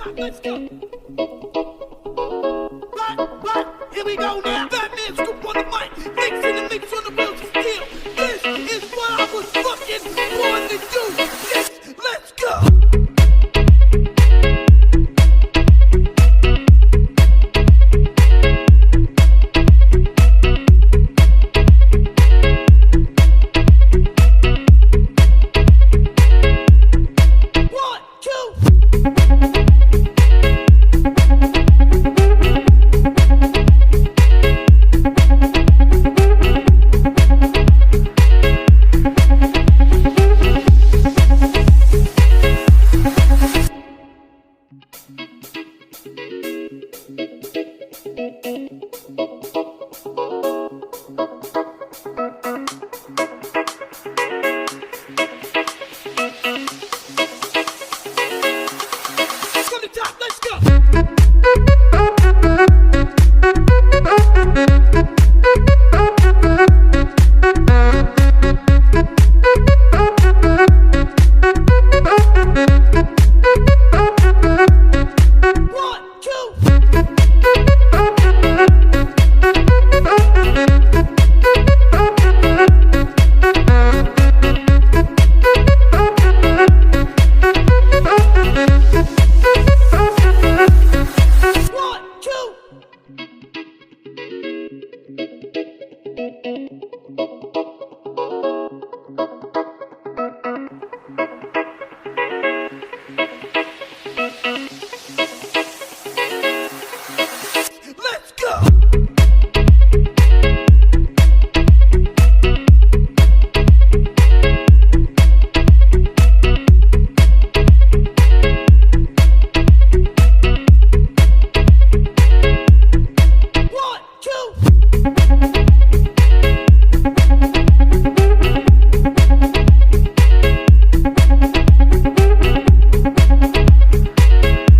Let's go. Right, here we go now. Batman scoop on the mic, mixing the mix on the wheels of steel. This is what I was fucking born to do. Yeah.